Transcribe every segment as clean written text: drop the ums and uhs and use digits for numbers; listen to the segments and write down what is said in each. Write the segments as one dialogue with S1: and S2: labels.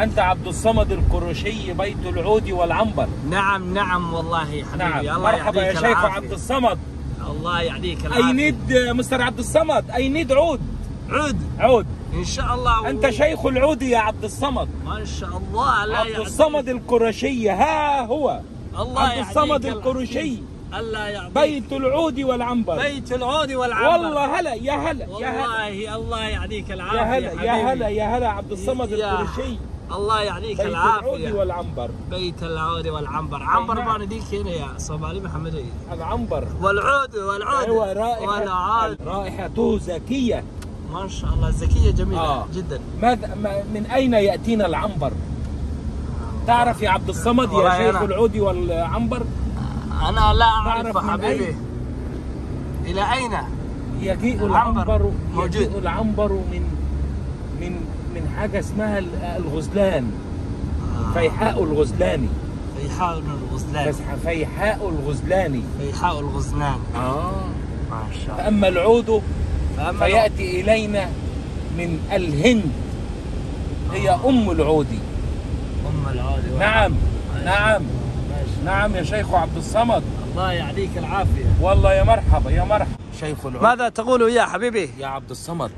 S1: أنت عبد الصمد القرشي بيت العود والعنبر.
S2: نعم نعم والله حبيبي.
S1: نعم.
S2: الله
S1: مرحبا يا
S2: يعطيك
S1: شيخ
S2: العافية.
S1: عبد الصمد.
S2: الله يعطيك العافية.
S1: I need مستر عبد الصمد I need عود.
S2: عود إن شاء الله.
S1: أنت شيخ العود يا عبد الصمد.
S2: ما شاء الله. لا
S1: عبد الصمد القرشي ها هو.
S2: الله
S1: عبد الصمد القرشي.
S2: الله يعطيك.
S1: بيت العود والعنبر.
S2: بيت العود والعنبر.
S1: والله هلا يا هلا يا هلا.
S2: والله الله يعطيك العافية.
S1: يا هلا
S2: حبيبي.
S1: يا هلا يا هلا عبد الصمد القرشي.
S2: الله يعطيك
S1: بيت
S2: العافية.
S1: العود والعنبر.
S2: بيت العود والعنبر. عنبر بان ديك هنا يا صومالي محمدي.
S1: العنبر
S2: والعود
S1: أيوة.
S2: والعود.
S1: رائحته زكية
S2: ما شاء الله زكية جميلة جدا.
S1: من أين يأتينا العنبر؟ تعرف يا عبد الصمد يا شيخ العود والعنبر؟
S2: أنا لا أعرف حبيبي. إلى أين
S1: يجيء العنبر؟
S2: موجود.
S1: يجيء العنبر من حاجة اسمها الغزلان. فيحاء الغزلاني.
S2: فيحاء الغزلاني.
S1: فيحاء الغزلاني.
S2: فيحاء الغزلاني. ما شاء الله.
S1: فأما العود فيأتي إلينا من الهند. هي أم العود.
S2: أم العود.
S1: نعم نعم نعم يا شيخ عبد الصمد.
S2: الله يعطيك العافية.
S1: والله يا مرحبا يا مرحبا. شيخ العود.
S2: ماذا تقول يا حبيبي؟
S1: يا عبد الصمد.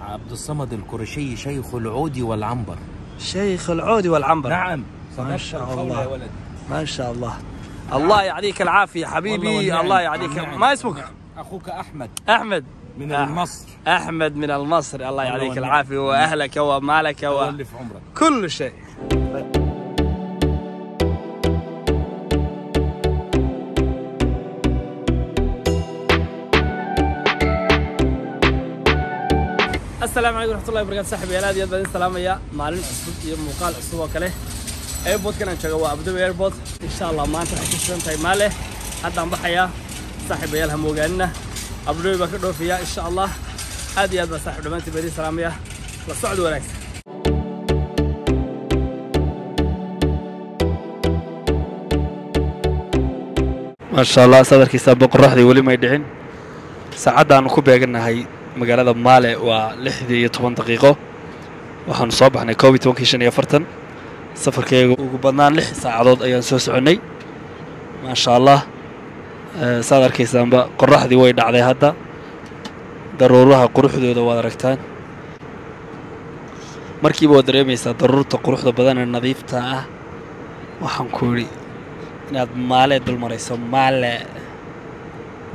S1: عبد الصمد القرشي شيخ العود والعنبر.
S2: شيخ العود والعنبر.
S1: نعم.
S2: ما شاء الله
S1: يا ولد.
S2: ما شاء الله. الله يعطيك العافية حبيبي. الله يعطيك. ما اسمك؟
S1: أخوك أحمد.
S2: أحمد
S1: من المصر.
S2: أحمد من المصر. الله يعطيك العافية وأهلك ومالك
S1: واللي في عمرك.
S2: كل شيء. السلام عليكم ورحمة الله وبركاته. صاحبي aad iyo aad baan salaamaya maalin cusub iyo muuqaal cusub oo kale. Airport-kan aan joogo waa Abu Dhabi Airport. Insha Allah maanta waxay ku sugan tahay Maale. Haddaan baxayaa saaxiibayaal ha moogaanina Abu Dhabi baan ka dhoofiyaa insha Allah. aad iyo aad baan saaxiib dhamaantii baan salaamaya. La socod wanaagsan. ما شاء الله صدرkiisa boqoraxdii wali may dhicin. saacadaan ku beeganahay magaalada Maale waa 6:10 daqiiqo. waxaan soo baxnay 12:45. safarkaygu ugu badnaan 6 saacadood ayaan soo soconay. ma sha Allah. sadarkiisaanba qoraxdii way dhacday hadda. daruuraha quruxdooda waad aragtaan. markiiba waad dareemaysaa daruurta quruxda badan ee nadiifta ah. waxaan ku yiri inaad Maale dul marayso. Maale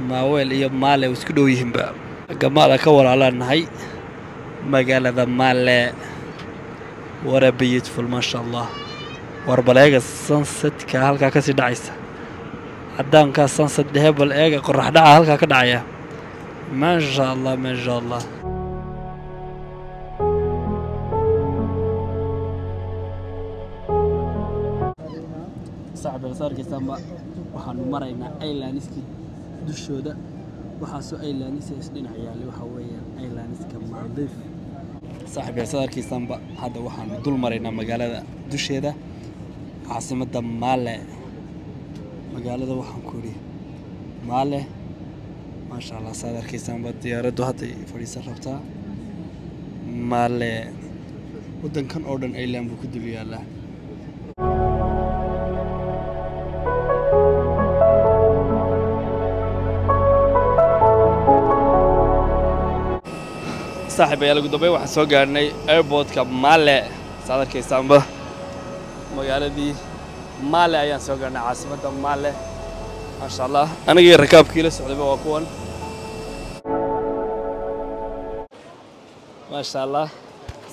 S2: Maaweel iyo Maale isku dhow yihiinba. جماعة كوالله نهاي مقالة مال ورا بيوتفول ما شاء الله وربلاقة السانست كهالكا كسي دعيسة عدان كالسانست دهب الإيجا قرح دعا هالكا كدعية ما شاء الله ما شاء الله. صعب الصار كيسامبا وحنو مرينا أيلانسكي دوشو ده waxaa soo aylaanisa isdhinac yaali waxa weeyaan aylaaniska Maldives. saaxiib sadarkiisanba hadda waxaan dul maraynaa magaalada dusheeda caasimadda Maale. magaalada waxaan ku yiri Maale ma sha Allah sadarkiisanba diyaaraddu hadda fadhiisan rabtaa. Maale wadankan oo dhan aylaan buu ku dul yaalaa. saaxiibayaal ugu dambeyn waxaan soo gaarnay airport-ka Maale. sadarkiisaanba magaaladii Maale ayaan soo gaarnay caasimadda Maale. ma sha Allah aniga rakaabkii la socdayba waa kuwan. ma sha Allah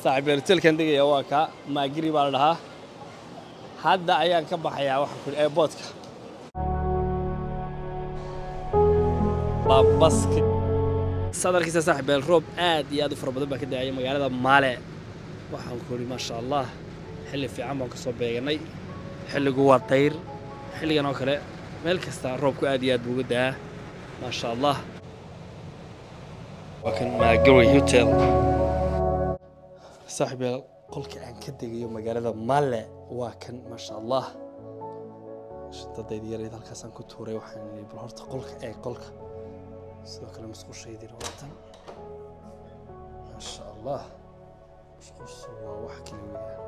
S2: saaxiibayaal hotelkan degaya waa ka Maagiri baa la dhahaa. hadda ayaan ka baxayaa waxaan ku airport-ka babaski. sadarkiisa saaxiibayaal roob aad iyo aad u fara badan baa ka da'ay magaalada Maale. waxaan ku yiri ma sha Allah xilli fiican baan ka soo beeganay. xilligu waa dayr. xilligan oo kale meel kasta roobku aad iyo aad buu uga da'aa ma sha Allah. waa kan Maagiri Hotel. saaxiibayaal qolka aan ka degayo magaalada Maale waa kan ma sha Allah. shaqadayda yareed halkaas aan ku tuuray waxaan bal horta qolka ee qolka sidoo kale musqushaydii watan ma sha Allah. musqushu waa wax kale weeyaan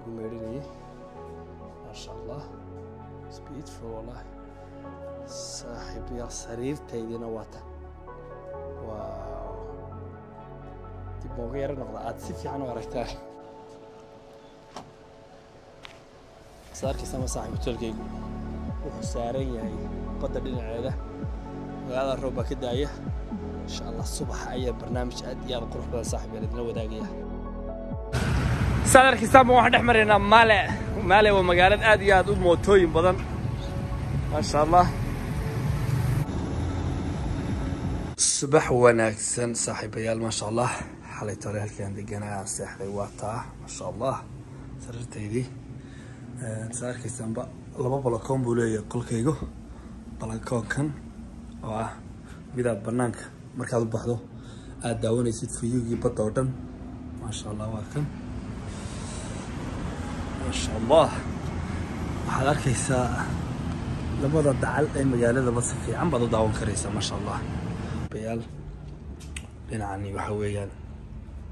S2: ميريني ما شاء الله سبيد فول والله صاحب يا سرير تيدي نواتا واو تبغى غير نقطة أتسفي عنه وركتاه صار كيسما صاحب تلقي وحسارية هي قدر لنا عيله وهذا الربع كده إيه إن شاء الله الصبح أي برنامج أدي هذا قروح بدل صاحب يعني دلوا داقية صار كيسما واحد أحمر هنا ماله ومقالات أدي هذا موتوين بدن ما شاء الله الصبح وناكسن صاحب عيال ما شاء الله حليت عليه الكلام دقنا ساحر واتا ما شاء الله سررت هذي صار كيسما لما بلكون بوليه كل كيجو بلكون كان بدا برنامج مركز البحث داوني سيد فيوجي بطودن ما شاء الله واكن ما شاء الله waxaad arkaysaa labada dacal ee magaalada bas fiican baad u daawan karaysaa ma sha Allah bayaal dhinacani waxa weeyaan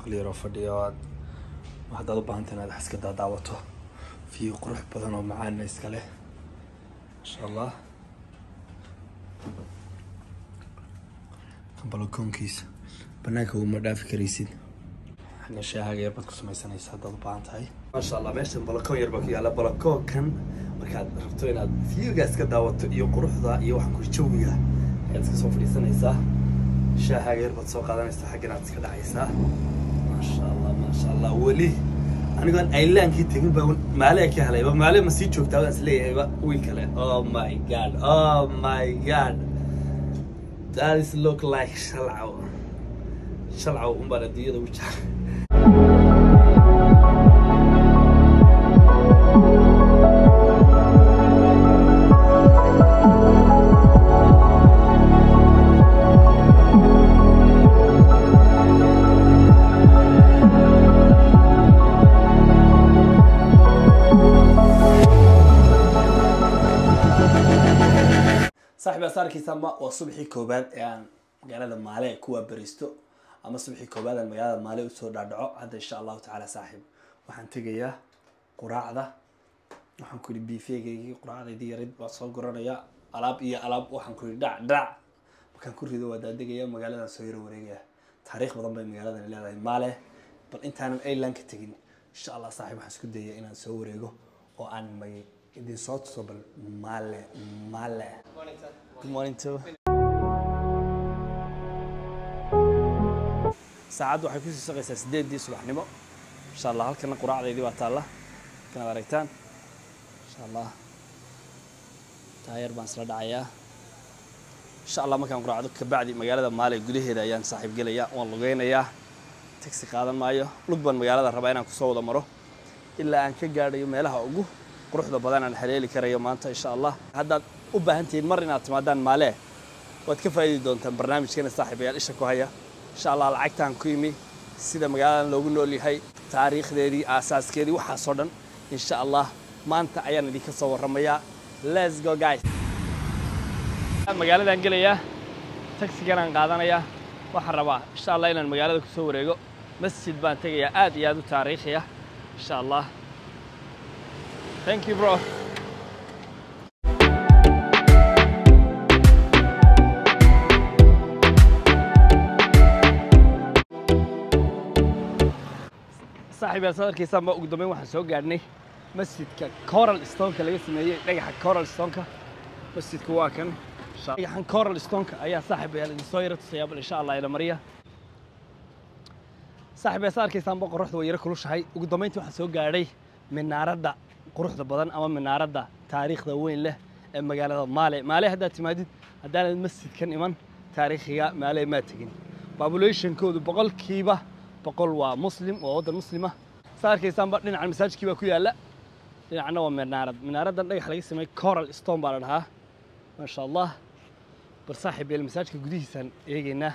S2: qaliiro fadhiyo waxaad u baahan tahay inaad iska daawato fi qurux badan oo macaan iska leh ma sha Allah balkoonkiisa banaanka uma dhaafi karaysid احنا شاهق يربط كسمة سنة يسعد البانتاي ما شاء الله ماشي البلكون يربط على بلكون كان مركز ربطونا فيو جالس كده ويقرح ذا يوحنا كل شوية جالس كسوف في سنة يسا شاهق يربط سوق هذا يستحقنا كده عيسى ما شاء الله ما شاء الله ولي أنا قال أيلان كي تقول بقول ما عليك يا هلا ما عليه مسيت شوك تاوي أسليه بقى ويكله oh my god that is look like شلعوا بلدية ده وش صاحب صار كيسمى وصبحي كوبان يعني قال هذا مالي كوا بريستو أما صبحي كوبان المجال مالي وصور دعاء هذا إن شاء الله تعالى صاحب وحنتجيه قراع ذا وحنكون بيفيجي قراع ذي يرد وصل قرانا يا ألاب وحنكون دع وكان كل ذي وده دقيقة مجال سوير ورجع تاريخ بضم المجال اللي هذا ماله بل أنت أنا أي لانك تجين إن شاء الله صاحب حسكت دقيقة إن سوير رجع وأن ما يدين صوت صبر ماله Good morning too. ساعد waxay ku sii shaqeysaa 8 subaxnimo insha Allah halkana quraacdeedii waa taala kana wareegtaan insha Allah taayir baan isla dhacayaa insha Allah markaan quraacdo ka bacdi magaalada Maale gudaheeda ayaan saaxiib galaya waan lugeynayaa taxi qaadan maayo lug baan magaalada rabaa inaan ku soo wada maro ilaa aan ka gaadhayo meelaha ugu quruxda badan aan haleeli karayo maanta insha Allah hadda u baahantiin mar inaad timaadaan Maale waad ka faa'iidi doontaan barnaamijkeena saaxiibayaal isha ku haya إن شاء الله العقتان كيمي سيدا مقالان لو قلنا لي هاي تاريخ ذي أساس كذي وحصدن إن شاء الله ما أنت أيان ذيك الصور رميا let's go guys مقالة أنجلية تاكسي كان قادنا يا وحربا إن شاء الله إن المقالة كسور يجو مسجد بان تجي آدي تاريخية إن شاء الله thank you bro صاحبي صار كيسان بقى قدامي واحد سوق قاعدني مسجد كورال ستونك اللي اسمه هي دقيقة كورال ستونك مسجد كواكن دقيقة كورال ستونك أيها صاحبي اللي صايرت سياب إن شاء الله إلى مريا صاحبي صار كيسان بقى رحت ويرك كلش هاي وقدامي واحد سوق قاعدي من ناردا قروح بدن أما من ناردا تاريخ وين له مقالة مالي هذا تمادد هذا المسجد كان إيمان تاريخية مالي ما تجين population كود بقول كيبه بقول ومسلم ووضع مسلمة صار كيسان بدنا على المساج كيبا كويا لا لأنه هو من نارد ده حلقة اسمه كورال ستون بارها ما شاء الله برصاحب المساج كجديد يجينا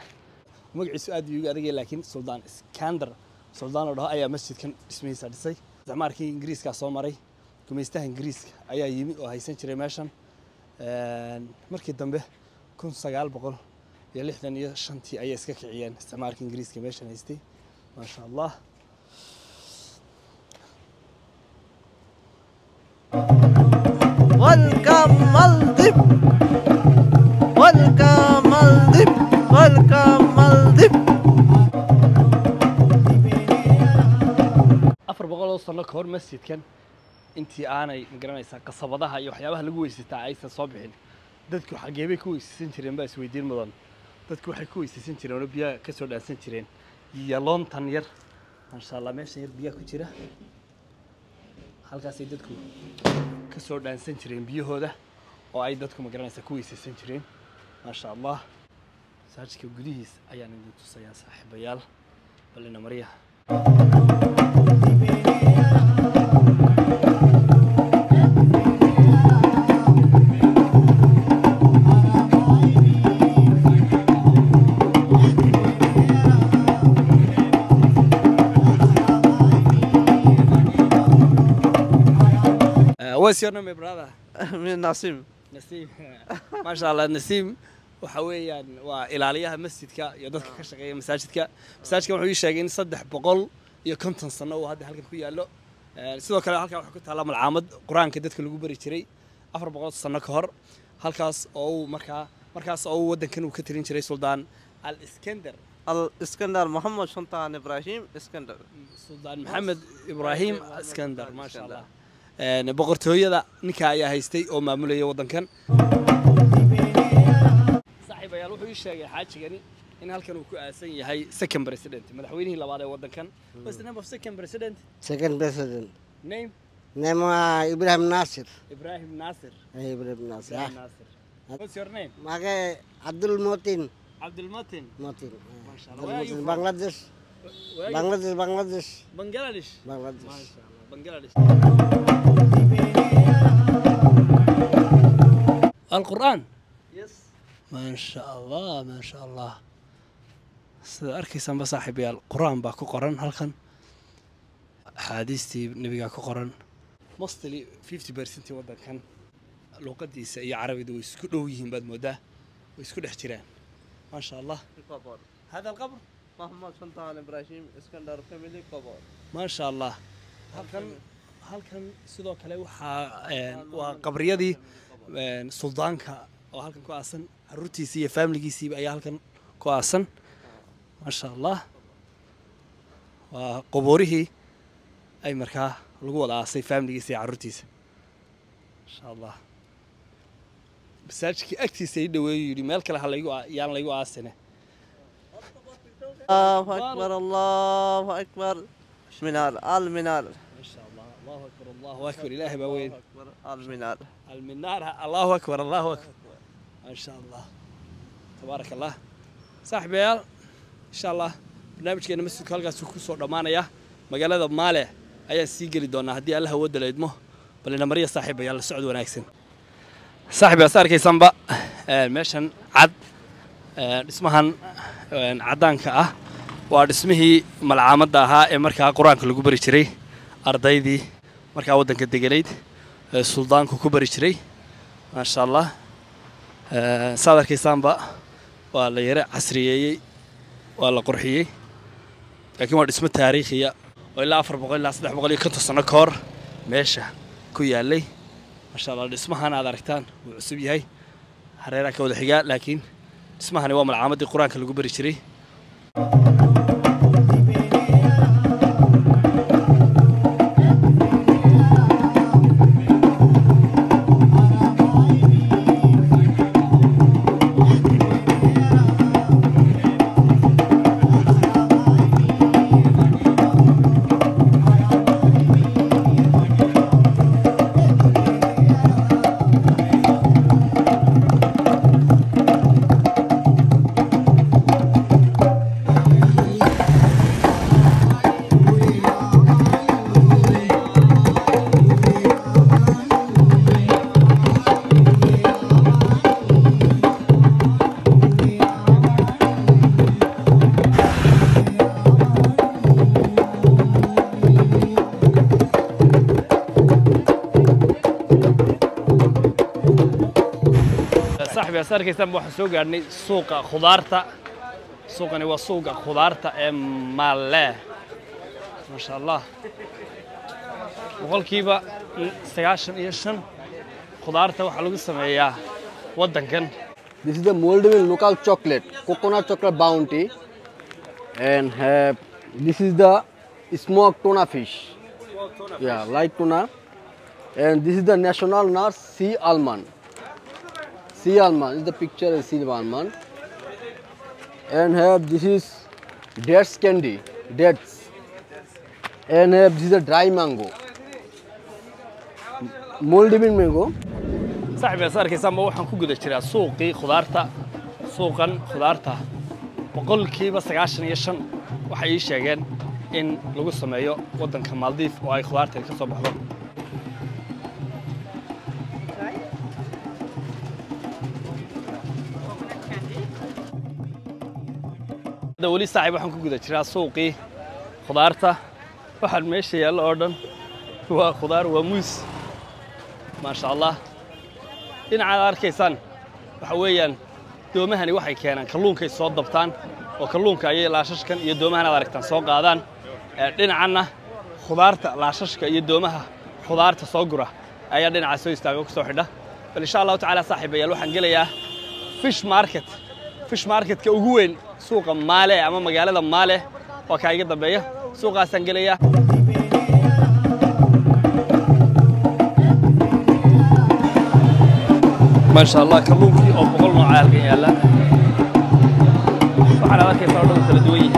S2: مقعد سؤال يجي لكن سلطان اسكندر سلطان وده أي مسجد كان اسمه سادسي زعمار كي إنجليز كاسومري كم يستاه إنجليز أي يمي وهاي سنتري ماشان مركز دمبه كن سجال بقول يلي إحنا شنتي أي سكك عيان استعمار كي إنجليز كماشان هستي ما شاء الله
S3: Maldives. Welcome Maldives. Welcome Maldives.
S2: 400 sano ka hor masjidkan intii aanay magaranaysaa qasabadaha iyo waxyaabaha lagu weystaa aysan soo bixin dadku xageebay ku weysaysan jireen baa isweydiin mudan dadku waxay ku weysaysan jireen oo biyaha ka soo dhaansan jireen iyo loontan yar masha Allah meesha yar biyaha ku jira halkaas ay dadku ka soo dhaansan jireen biyahooda oo ay dadku magaranaysaa ku weysaysan jireen masha Allah saajka gudihiis ayaan idin tusayaa saaxiibayaal balina mariya What's your name, brother?
S3: Nasim.
S2: Nasim. MashaAllah, Nasim. waxa weeyaan waa ilaaliyaha masjidka iyo dadka ka shaqeeya masaajidka wuxuu ii sheegay in 350 sano oo hadda halkan ku yaalo sidoo kale halkan waxa ku taala malcaamad quraanka dadka lagu bari jiray 400 sano ka hor halkaas oo markaas oo wadankan uu ka tirin jiray Suldaan
S3: Al-Iskandar Muhammad Sultan Ibrahim Iskandar.
S2: Suldaan Maxamed Ibrahim Iskandar masha Allah boqortooyada ninka ayaa haystay oo maamulaya wadankan saaxiibayaal wuxuu ii sheegay xaajigani in halkan uu ku aasan yahay second president madaxweynihii labaad ee wadankan what's the name of second president name
S4: Ibrahim Nasir.
S2: Ibrahim Nasir what's your name
S4: Mage Abdul Motin.
S2: Motin
S4: Mashallah. Bangladesh.
S2: Bangladesh القرآن
S3: Yes.
S2: ما شاء الله sida arkaysan ba saaxiibayaal quraan baa ku qoran halkan xadiistii nabiga ku qoran mostly 50% wadankan luqadiisa iyo carabiga way isku dhow yihiin baad moodaa way isku dhex jiraan ما شاء الله هذا القبر
S3: محمد سلطان إبراهيم إسكندر family قبر
S2: ما شاء الله halkan sidoo kale waa qabriyadii suldaanka oo halkan ku aasan carruurtiisa iyo family-giisa ayaa halkan ku aasan ma sha Allah waa qaboorihii ay markaa lagu wada aasay family-giisa iyo carruurtiisa ma sha Allah masaajidkii agtiisa ay dhaweeyay yiri meel kale yaan laygu aasane
S3: الله أكبر منار المنار
S2: ما شاء الله الله أكبر إلهي باوين
S3: المنار
S2: الله أكبر ما شاء الله تبارك الله صاحبي إن شاء الله برنامجنا مسجد كالغاس ku soo dhamaanaya magaalada Maale ayaa sii gali doona hadii Allah wada leedmo balina mariya saaxiibayaal la socod wanaagsan saaxiibayaal saarkaysanba meeshan cad dhismahan cadaanka ah waa dhismihii malcaamada ahaa ee markaa quraanka lagu bari jiray ardaydii markaa wadanka deganayd suldaanku ku bari jiray ma sha Allah saarkaysanba waa la yara casriyeeyay waa la qurxiyay laakiin waa dhismo taariikhiya oo ilaa 400 ilaa 350 sano ka hor meesha ku yaalay ma sha Allah dhismahan aad aragtaan wuu cusub yahay hareeraha ka wada xiga laakiin dhismahani waa malcaamadii quraanka lagu bari jiray صاحبي أسألك إذا ما حسوق يعني سوق خضارته سوق يعني وسوق خضارته ماله ما شاء الله وقول كيبا استعاشن إيشن خضارته وحلو السماء
S1: waddankan.
S2: This is the Moldovan local chocolate, coconut chocolate bounty, and this is the smoked tuna fish. Yeah, like tuna. And this is the national nut sea almond. Sea almond is the picture of sea almond. And this is dates candy, dates. And this is a dry mango, Moldovan mango.
S1: صاحبي صار كيسمى وحن كوجد اشتري سوقي خضارته سوقا خضارته بقول كي بس عشان يشن وحي شيئين إن لو سمعيو ودن كمالديف وأي خضارته كسب حضر دولي صاحب وحن كوجد اشتري سوقي خضارته وحن ماشي يلا أردن هو خضار وموس ما شاء الله dhinaca arkaysan waxa weeyaan doomahani waxay keenaan kalluunka ay soo dabtaan oo kalluunka ay laashashkan iyo doomahan aad aragtaan soo qaadaan dhinacanna khudaarta laashashka iyo doomaha khudaarta soo gura ayaa dhinaca soo istaaga ku soo xidha bal insha Allah taala saaxiibayaal waxaan gelayaa fish market ka ugu weyn suuqa Maale ama magaalada Maale oo ka iga dambeeya suuqaasaan gelayaa ما شاء الله كلونكي أو بقولنا عالقين يلا وعلى ذلك يفعلون الثلاثوية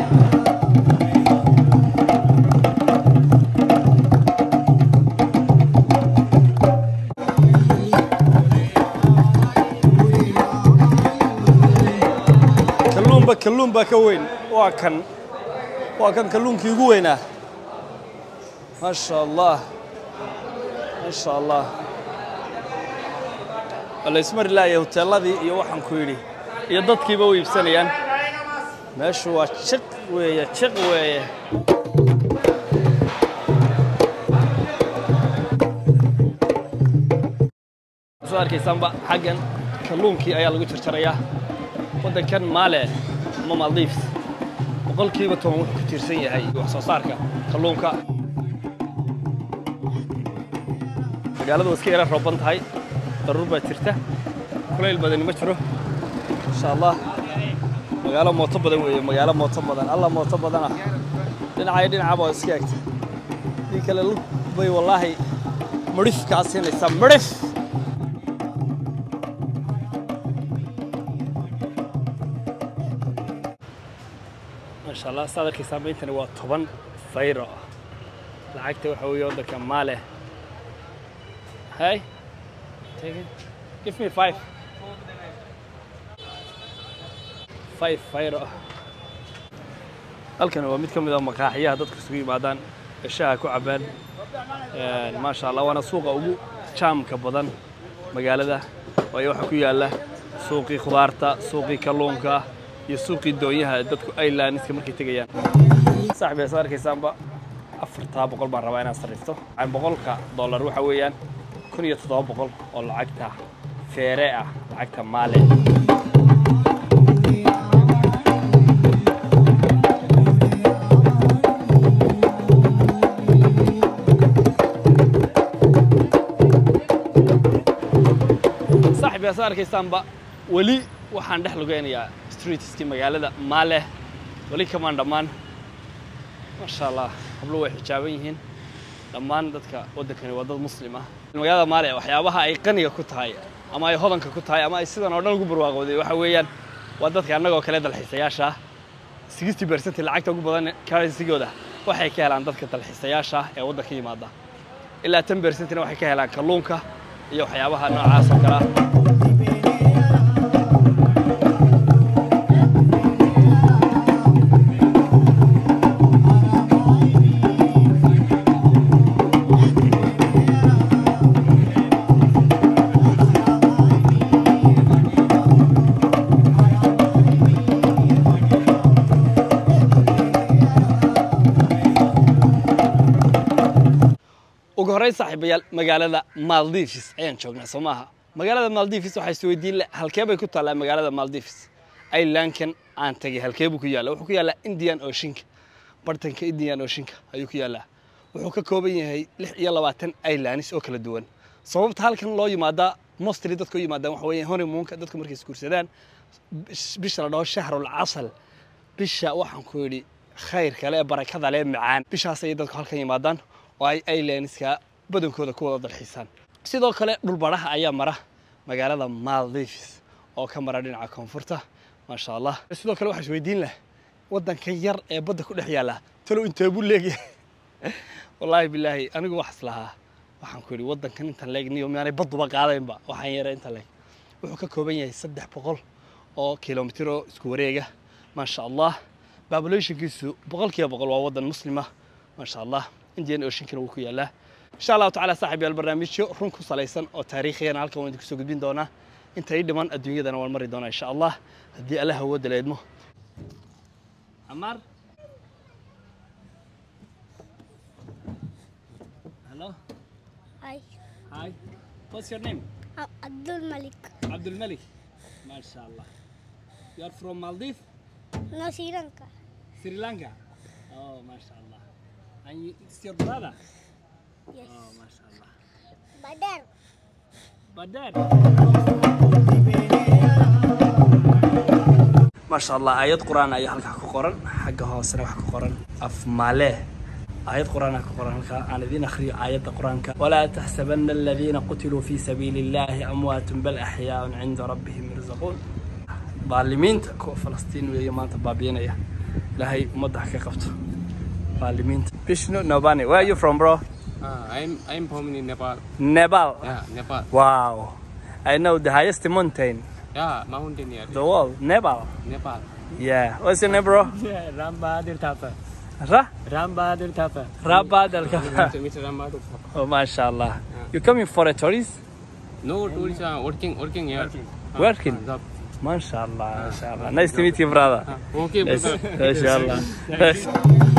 S1: كلون بكوين وكان كلونكي يقوينه ما شاء الله ما شاء الله الله يسمر الله يا هوتيلادي iyo waxaan ku yiri iyo dadkiiba way ibsanayaan meeshu waa chiq weeye soo arkaysanba xagan kalluunkii ayaa lagu jarjarayaa wadankan Maale ama Maldives boqolkiiba 10 wuxuu ku tiirsan yahay wax soo saarka kalluunka magaaladu iska yara rooban tahay ضروري ترتاح كل بدني مشروع إن شاء الله مقالة معتبرة مقالة معتبرة الله معتبرة لنا عايدين عبوا سكيت ذيك اللي بي والله مريف كاسين يسمى مريف ما شاء الله صادق يسمى تاني وطبعا فيرة لعكت وحوي عندك ماله هاي Take it. Give me 5. 5 fire. halkan waa mid ka mid ah maqaaxiyaha dadku isugu yimaadaan shaaha ku cabaan ma sha Allah wana suuqa ugu jaamka badan magaalada oo waxa ku yaala suuqii khudaarta suuqii kalluunka iyo suuqii doonyaha dadku ay laaniska markay tagayaan saaxiibay saarkaysaanba 400 baan rabaa inaan sarifto $100 waxa weeyaan 1700 oo lacagta feere ah lacagta Maale صاحبي saarkaysaanba wali waxaan dhex lugeynayaa streetski magaalada Maale wali kamaan dhamaan ma sha Allah qablo way xijaaban yihiin dhamaan dadka wadankani waa dad muslim ah magaalada Maale waxyaabaha ay qaniga ku tahay ama ay hodanka ku tahay ama ay sidan oo dhan ugu barwaaqooday waxa weeyaan waa dadka annagoo kale dalxiisayaasha 60% lacagta ugu badan currency-gooda waxay ka helaan dadka dalxiisayaasha ee wadanka yimaada ilaa 10% waxay ka helaan kalluunka iyo waxyaabaha noocaas oo kale ugu horeyn saaxiibayaal magaalada Maldives ayaan joognaa Soomaha magaalada Maldives waxay soo weydiin halkee bay ku taalaa magaalada Maldives island-kan aan tagay halkee buu ku yaalaa wuxuu ku yaalaa Indian Ocean bartanka Indian Ocean ayuu ku yaalaa wuxuu ka kooban yahay 26 islands oo kala duwan sababta halkan loo yimaada mostly dadku u yimaadaan waxa weeye honeymoonka dadku markay isguursadaan bisha la dhaho shahrul casal bisha waxaan ku yidhi khayr kale ee barakada leh macaan bishaas ay dadku halkan yimaadaan oo ay islandska badankooda ku wada dalxiisaan sidoo kale dhulbaraha ayaa mara magaalada Maldives oo ka mara dhinaca koonfurta ma sha Allah sidoo kale waxa isweydiin leh wadankan yar ee badda ku dhex yaala talo intee buu leeyahay wallahi billahi anigu wax islaha waxaan ku yiri wadankan inta leegniyo miyaanay badduba qaadaynba waxaan yaray inta leeg wuxuu ka kooban yahay 300 oo kiiloomitir isku wareega ma sha Allah populationkiisu 100% waa wadan muslima ma sha Allah Indian Ocean kana uu ku yaalaa insha Allah ta'ala saaxiib yaal barnaamijyo run ku salaysan oo taariikhiyan halkan waan idinku soo gudbin doonaa inta ay dhiman adduunyadana waan mari doonaa insha Allah hadii Allah wada leedmo Amar Hello
S5: Hi,
S1: Hi What's your name
S5: Abdul Malik.
S1: Abdul Malik MashaAllah You are from Maldives
S5: No, Sri Lanka.
S1: Sri Lanka Oh MashaAllah And it's your brother
S5: Yes.
S1: Oh MashaAllah
S5: Badar.
S1: Badar ما شاء الله آيات قرآن أي حلقة كقرآن حقها سنة كقرآن أف ماله آيات قرآن كقرآن أنا ذين أخري آيات قرآن ولا تحسبن الذين قتلوا في سبيل الله أموات بل أحياء عند ربهم يرزقون ظالمين كو فلسطين ويمان تبابين يا لهي مضح كقفت ظالمين بيشنو نوباني Where are you from bro
S6: I'm from Nepal.
S1: Nepal
S6: Yeah, Nepal.
S1: Wow I know the highest mountain
S6: Yeah, mountain here.
S1: the world Nepal
S6: Nepal.
S1: Yeah what's your name bro
S6: Yeah, Ram Bahadur Thapa.
S1: Ra
S6: Ram Bahadur Thapa.
S1: Rabad Al
S6: Mr. Ram Bahadur Thapa.
S1: Oh, mashallah. You coming for a tourist?
S6: No tourists are working here.
S1: Working?
S6: Job.
S1: Mashallah, mashallah. Nice to meet you, brother.
S6: Okay,
S1: Yes,
S6: brother.
S1: mashallah.